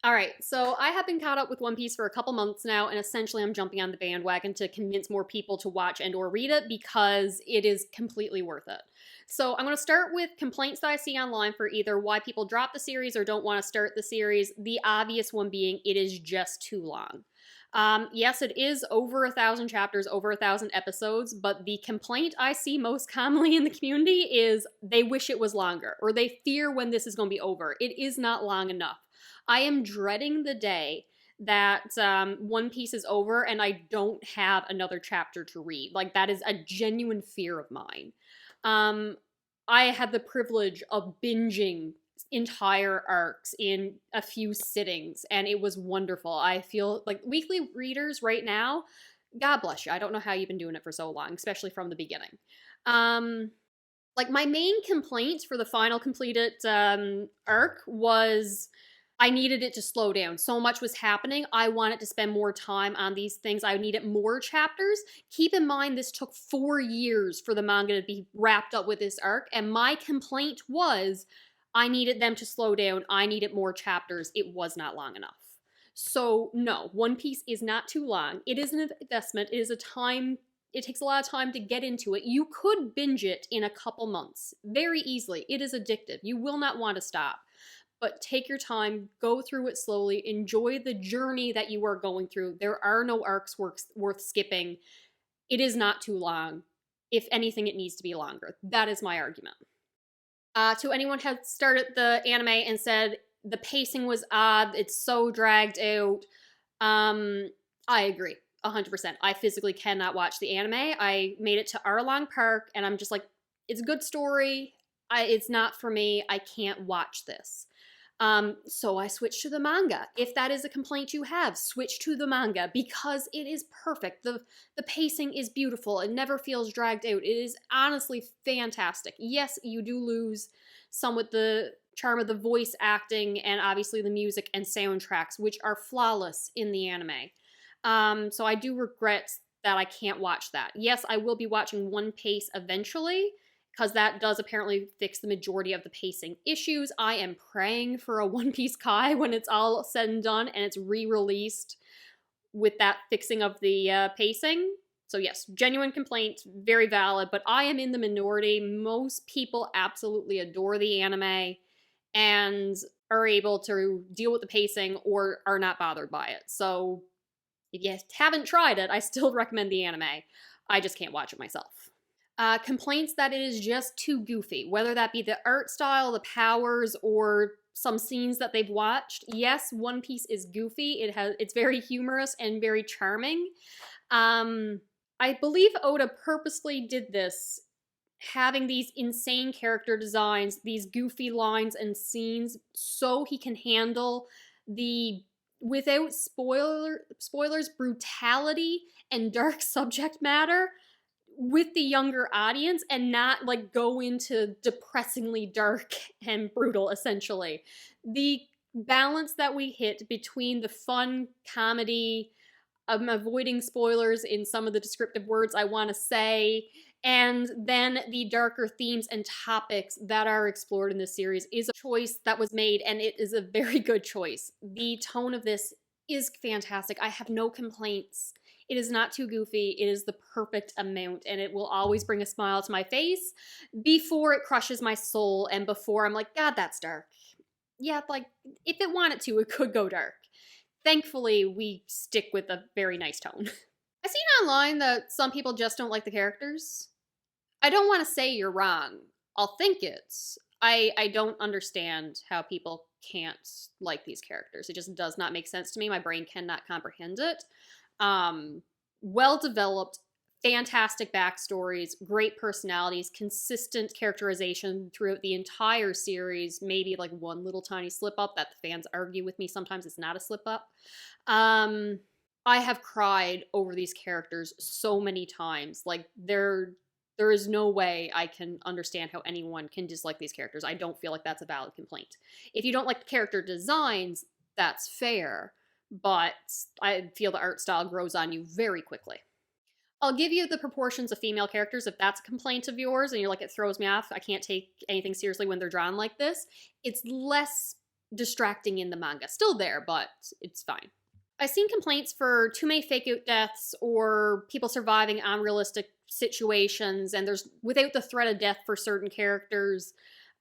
All right, so I have been caught up with One Piece for a couple months now, and essentially I'm jumping on the bandwagon to convince more people to watch and or read it because it is completely worth it. So I'm going to start with complaints that I see online for either why people drop the series or don't want to start the series. The obvious one being it is just too long. Yes, it is over 1,000 chapters, over 1,000 episodes, but the complaint I see most commonly in the community is they wish it was longer, or they fear when this is going to be over. It is not long enough. I am dreading the day that One Piece is over and I don't have another chapter to read. Like, that is a genuine fear of mine. I had the privilege of binging entire arcs in a few sittings, and it was wonderful. I feel like weekly readers right now, God bless you. I don't know how you've been doing it for so long, especially from the beginning. Like, my main complaint for the final completed arc was I needed it to slow down. So much was happening. I wanted to spend more time on these things. I needed more chapters. Keep in mind, this took 4 years for the manga to be wrapped up with this arc, and my complaint was I needed them to slow down. I needed more chapters. It was not long enough. So, no, One Piece is not too long. It is an investment. It is a time. It takes a lot of time to get into it. You could binge it in a couple months very easily. It is addictive. You will not want to stop. But take your time, go through it slowly, enjoy the journey that you are going through. There are no arcs worth skipping. It is not too long. If anything, it needs to be longer. That is my argument. To anyone who had started the anime and said the pacing was odd, it's so dragged out, I agree. 100%. I physically cannot watch the anime. I made it to Arlong Park, and I'm just like, it's a good story. It's not for me. I can't watch this. So I switched to the manga. If that is a complaint you have, switch to the manga because it is perfect. The pacing is beautiful. It never feels dragged out. It is honestly fantastic. Yes, you do lose some with the charm of the voice acting and obviously the music and soundtracks, which are flawless in the anime. So I do regret that I can't watch that. Yes, I will be watching One Piece eventually, because that does apparently fix the majority of the pacing issues. I am praying for a One Piece Kai when it's all said and done and it's re-released with that fixing of the pacing. So yes, genuine complaint, very valid, but I am in the minority. Most people absolutely adore the anime and are able to deal with the pacing or are not bothered by it. So if you haven't tried it, I still recommend the anime. I just can't watch it myself. Complaints that it is just too goofy, whether that be the art style, the powers, or some scenes that they've watched. Yes, One Piece is goofy. It's very humorous and very charming. I believe Oda purposely did this, having these insane character designs, these goofy lines and scenes, so he can handle the, without spoilers, brutality and dark subject matter with the younger audience and not like go into depressingly dark and brutal, essentially. The balance that we hit between the fun comedy, I'm avoiding spoilers in some of the descriptive words I want to say, and then the darker themes and topics that are explored in this series is a choice that was made, and it is a very good choice. The tone of this is fantastic. I have no complaints. It is not too goofy. It is the perfect amount, and it will always bring a smile to my face before it crushes my soul and before I'm like, God, that's dark. Yeah, like, if it wanted to, it could go dark. Thankfully, we stick with a very nice tone. I've seen online that some people just don't like the characters. I don't want to say you're wrong. I'll think it's. I don't understand how people can't like these characters. It just does not make sense to me. My brain cannot comprehend it. Well developed, fantastic backstories, great personalities, consistent characterization throughout the entire series. Maybe like one little tiny slip up that the fans argue with me sometimes it's not a slip up. I have cried over these characters so many times. Like, there is no way I can understand how anyone can dislike these characters. I don't feel like that's a valid complaint. If you don't like the character designs, that's fair, but I feel the art style grows on you very quickly. I'll give you the proportions of female characters if that's a complaint of yours and you're like, it throws me off, I can't take anything seriously when they're drawn like this. It's less distracting in the manga. Still there, but it's fine. I've seen complaints for too many fake out deaths or people surviving unrealistic situations, and there's without the threat of death for certain characters,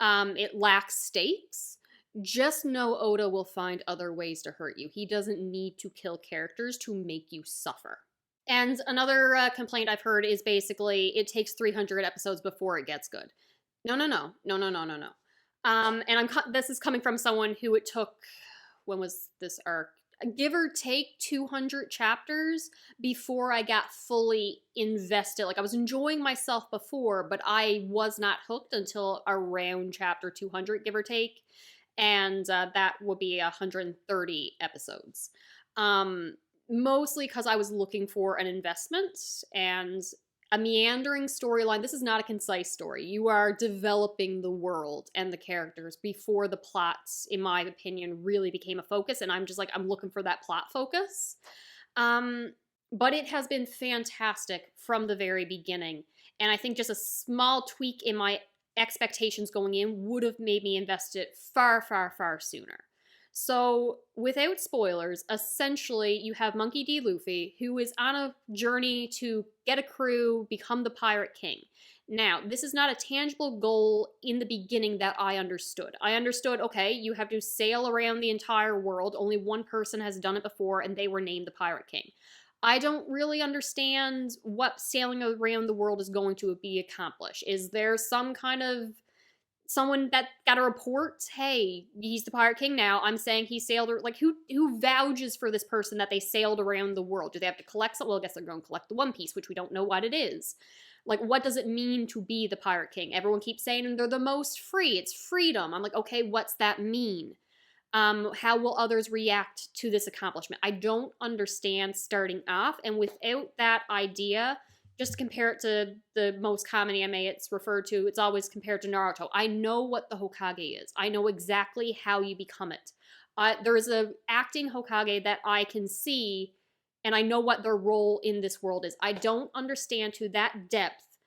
it lacks stakes. Just know Oda will find other ways to hurt you. He doesn't need to kill characters to make you suffer. And another complaint I've heard is basically it takes 300 episodes before it gets good. No. And this is coming from someone who it took, when was this arc? Give or take 200 chapters before I got fully invested. Like, I was enjoying myself before, but I was not hooked until around chapter 200, give or take. And that would be 130 episodes. Mostly because I was looking for an investment and a meandering storyline. This is not a concise story. You are developing the world and the characters before the plots, in my opinion, really became a focus. And I'm just like, I'm looking for that plot focus. But it has been fantastic from the very beginning. And I think just a small tweak in my expectations going in would have made me invest it far, far, far sooner. So, without spoilers, essentially you have Monkey D. Luffy, who is on a journey to get a crew, become the Pirate King. Now, this is not a tangible goal in the beginning that I understood. I understood, okay, you have to sail around the entire world. Only one person has done it before, and they were named the Pirate King. I don't really understand what sailing around the world is going to be accomplished. Is there some kind of someone that got a report, hey, he's the Pirate King now, I'm saying he sailed, like, who vouches for this person that they sailed around the world? Do they have to collect something? Well, I guess they're going to collect the One Piece, which we don't know what it is. Like, what does it mean to be the Pirate King? Everyone keeps saying they're the most free, it's freedom. I'm like, okay, what's that mean? How will others react to this accomplishment? I don't understand starting off, and without that idea, just to compare it to the most common anime it's referred to, it's always compared to Naruto. I know what the Hokage is. I know exactly how you become it. There is a acting Hokage that I can see, and I know what their role in this world is. I don't understand to that depth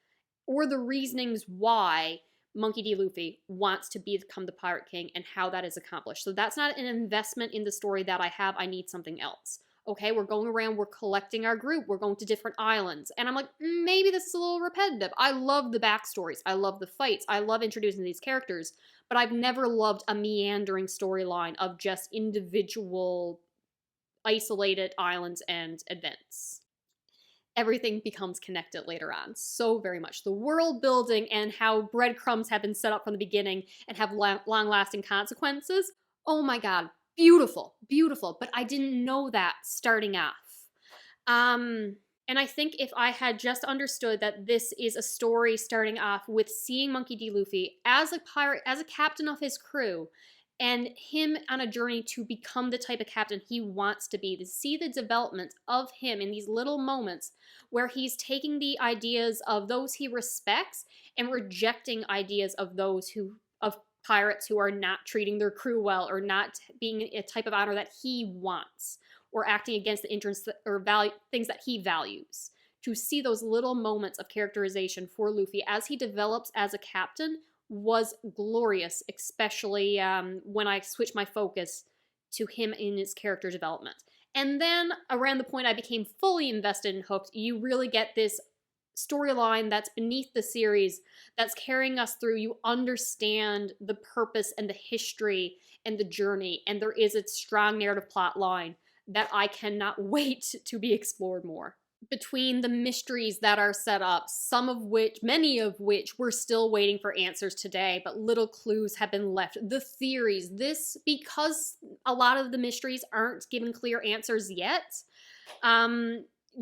or the reasonings why Monkey D. Luffy wants to become the Pirate King and how that is accomplished. So that's not an investment in the story that I have. I need something else. Okay, we're going around, we're collecting our group, we're going to different islands. And I'm like, maybe this is a little repetitive. I love the backstories, I love the fights, I love introducing these characters, but I've never loved a meandering storyline of just individual, isolated islands and events. Everything becomes connected later on, so very much. The world building and how breadcrumbs have been set up from the beginning and have long-lasting consequences. Oh my god. Beautiful, beautiful, but I didn't know that starting off. And I think if I had just understood that this is a story starting off with seeing Monkey D. Luffy as a pirate, as a captain of his crew, and him on a journey to become the type of captain he wants to be, to see the development of him in these little moments where he's taking the ideas of those he respects and rejecting ideas of those of pirates who are not treating their crew well or not being a type of honor that he wants or acting against the interests or things that he values. To see those little moments of characterization for Luffy as he develops as a captain was glorious, especially when I switched my focus to him in his character development. And then around the point I became fully invested and hooked, you really get this storyline that's beneath the series that's carrying us through. You understand the purpose and the history and the journey, and there is a strong narrative plot line that I cannot wait to be explored more. Between the mysteries that are set up, many of which we're still waiting for answers today, but little clues have been left. The theories, because a lot of the mysteries aren't given clear answers yet,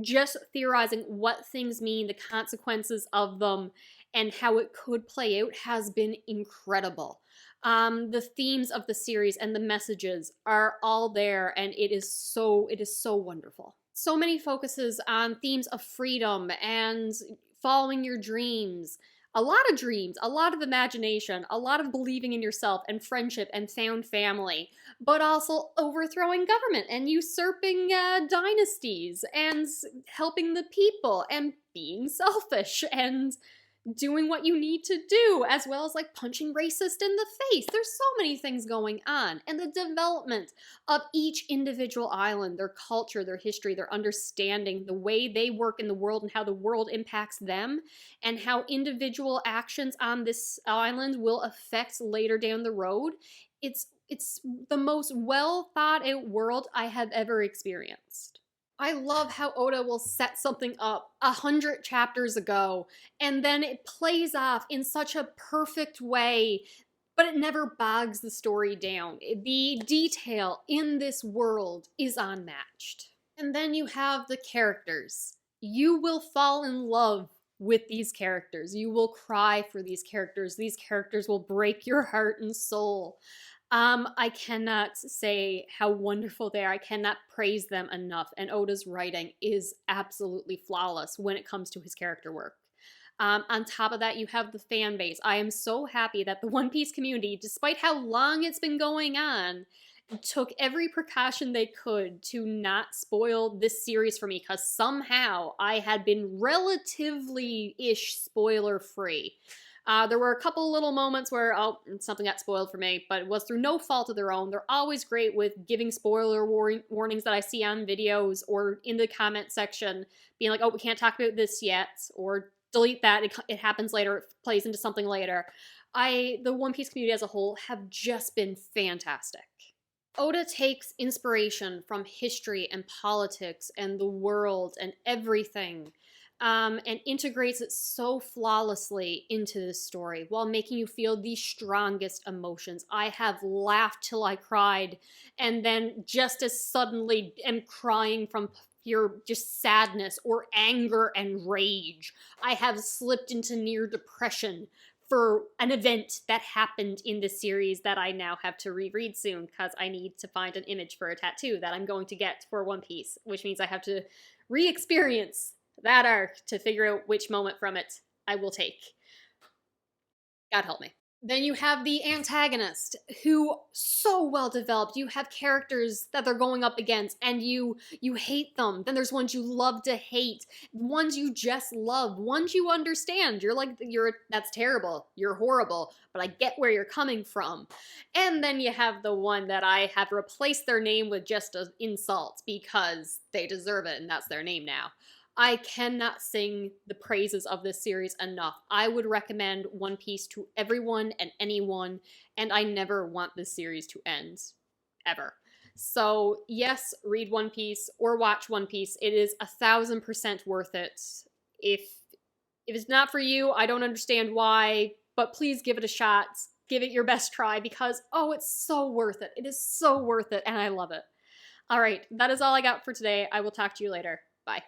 just theorizing what things mean, the consequences of them, and how it could play out has been incredible. The themes of the series and the messages are all there, and it is so wonderful. So many focuses on themes of freedom and following your dreams. A lot of dreams, a lot of imagination, a lot of believing in yourself and friendship and found family, but also overthrowing government and usurping dynasties and helping the people and being selfish and doing what you need to do, as well as like punching racist in the face. There's so many things going on. And the development of each individual island, their culture, their history, their understanding, the way they work in the world and how the world impacts them, and how individual actions on this island will affect later down the road. It's the most well thought out world I have ever experienced. I love how Oda will set something up 100 chapters ago, and then it plays off in such a perfect way, but it never bogs the story down. The detail in this world is unmatched. And then you have the characters. You will fall in love with these characters. You will cry for these characters. These characters will break your heart and soul. I cannot say how wonderful they are. I cannot praise them enough. And Oda's writing is absolutely flawless when it comes to his character work. On top of that, you have the fan base. I am so happy that the One Piece community, despite how long it's been going on, took every precaution they could to not spoil this series for me, because somehow I had been relatively-ish spoiler-free. There were a couple little moments where, something got spoiled for me, but it was through no fault of their own. They're always great with giving spoiler warnings that I see on videos or in the comment section, being like, oh, we can't talk about this yet, or delete that, it happens later, it plays into something later. The One Piece community as a whole have just been fantastic. Oda takes inspiration from history and politics and the world and everything, and integrates it so flawlessly into this story while making you feel the strongest emotions. I have laughed till I cried, and then just as suddenly am crying from pure just sadness or anger and rage. I have slipped into near depression for an event that happened in this series that I now have to reread soon, because I need to find an image for a tattoo that I'm going to get for One Piece, which means I have to re-experience that arc to figure out which moment from it I will take. God help me. Then you have the antagonist, who so well developed. You have characters that they're going up against, and you hate them. Then there's ones you love to hate, ones you just love, ones you understand. You're like, that's terrible, you're horrible, but I get where you're coming from. And then you have the one that I have replaced their name with just an insult, because they deserve it, and that's their name now. I cannot sing the praises of this series enough. I would recommend One Piece to everyone and anyone, and I never want this series to end, ever. So yes, read One Piece or watch One Piece. It is 1000% worth it. If it's not for you, I don't understand why, but please give it a shot. Give it your best try, because, oh, it's so worth it. It is so worth it, and I love it. All right, that is all I got for today. I will talk to you later. Bye.